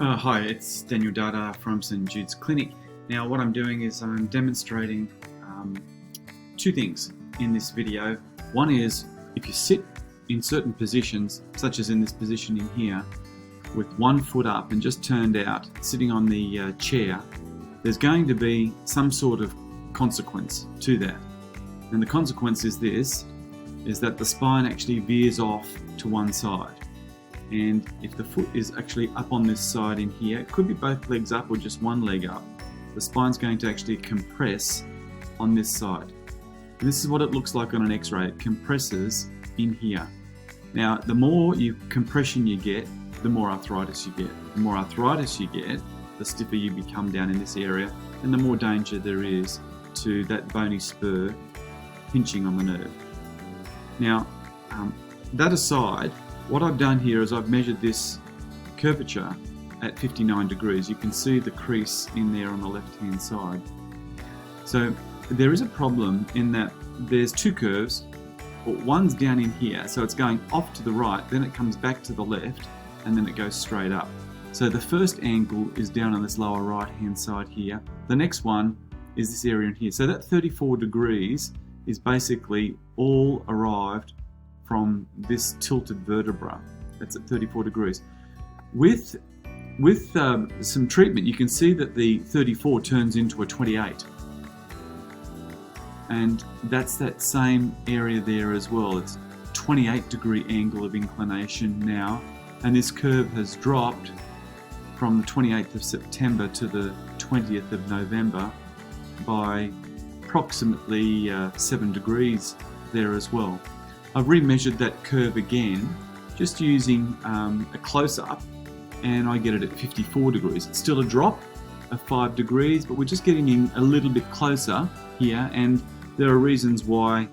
Hi, it's Dahdah from St. Jude's Clinic. Now what I'm doing is I'm demonstrating two things in this video. One is if you sit in certain positions, such as in this position in here, with one foot up and just turned out, sitting on the chair, there's going to be some sort of consequence to that. And the consequence is this, is that the spine actually veers off to one side. And if the foot is actually up on this side in here, it could be both legs up or just one leg up, the spine's going to actually compress on this side. And this is what it looks like on an x-ray. It compresses in here. Now, the more compression you get, the more arthritis you get. The more arthritis you get, the stiffer you become down in this area, and the more danger there is to that bony spur pinching on the nerve. Now, that aside, what I've done here is I've measured this curvature at 59 degrees. You can see the crease in there on the left-hand side. So there is a problem in that there's two curves, but one's down in here, so it's going off to the right, then it comes back to the left, and then it goes straight up. So the first angle is down on this lower right-hand side here. The next one is this area in here. So that 34 degrees is basically all arrived from this tilted vertebra. That's at 34 degrees. With some treatment, you can see that the 34 turns into a 28. And that's that same area there as well. It's 28-degree angle of inclination now. And this curve has dropped from the 28th of September to the 20th of November by approximately 7 degrees there as well. I've remeasured that curve again, just using a close-up, and I get it at 54 degrees. It's still a drop of 5 degrees, but we're just getting in a little bit closer here, and there are reasons why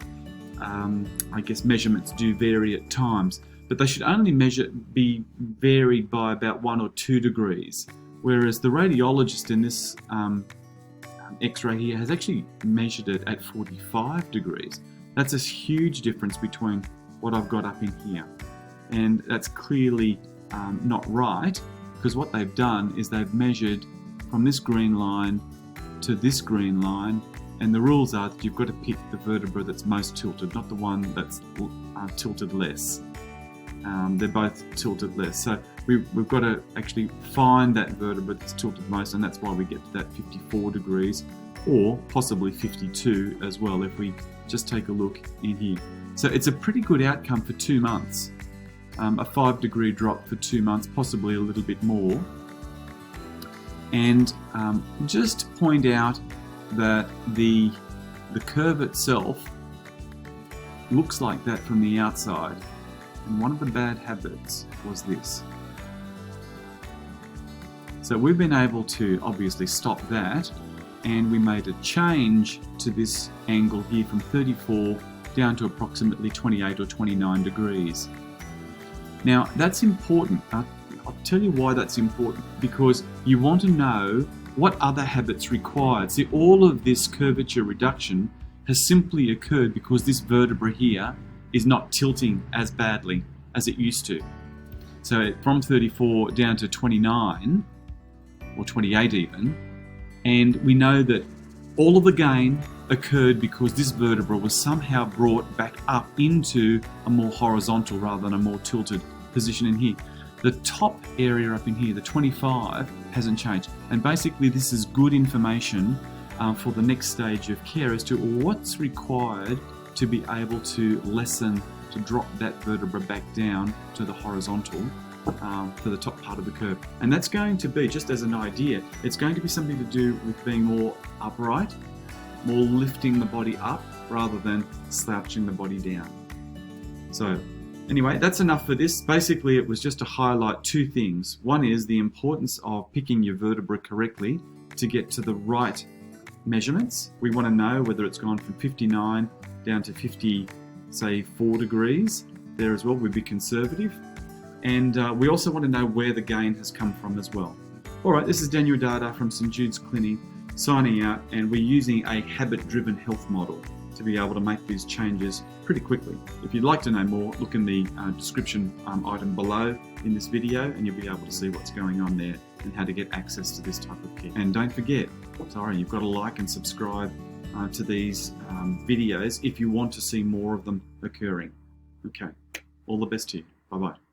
I guess measurements do vary at times, but they should only be varied by about 1 or 2 degrees, whereas the radiologist in this x-ray here has actually measured it at 45 degrees. That's a huge difference between what I've got up in here. And that's clearly not right, because what they've done is they've measured from this green line to this green line, and the rules are that you've got to pick the vertebra that's most tilted, not the one that's tilted less. They're both tilted less. So we've got to actually find that vertebra that's tilted most, and that's why we get to that 54 degrees, or possibly 52 as well if we just take a look in here. So it's a pretty good outcome for 2 months. A 5-degree drop for 2 months, possibly a little bit more. And just point out that the curve itself looks like that from the outside. And one of the bad habits was this. So we've been able to obviously stop that, and we made a change to this angle here from 34 down to approximately 28 or 29 degrees. Now that's important. I'll tell you why that's important, because you want to know what other habits required. See, all of this curvature reduction has simply occurred because this vertebra here is not tilting as badly as it used to. So from 34 down to 29 or 28 even, and we know that all of the gain occurred because this vertebra was somehow brought back up into a more horizontal rather than a more tilted position in here. The top area up in here, the 25, hasn't changed. And basically this is good information for the next stage of care as to what's required to be able to drop that vertebra back down to the horizontal for the top part of the curve. And that's going to be, just as an idea, it's going to be something to do with being more upright, more lifting the body up rather than slouching the body down. So anyway, that's enough for this. Basically, it was just to highlight two things. One is the importance of picking your vertebra correctly to get to the right measurements. We want to know whether it's gone from 59 down to 50, say 4 degrees. There as well, we'd be conservative. And we also want to know where the gain has come from as well. All right, this is Dahdah from St. Jude's Clinic signing out, and we're using a habit-driven health model. to be able to make these changes pretty quickly. If you'd like to know more, look in the description item below in this video, and you'll be able to see what's going on there and how to get access to this type of kit. And don't forget, you've got to like and subscribe to these videos if you want to see more of them occurring. Okay, all the best to you. Bye-bye.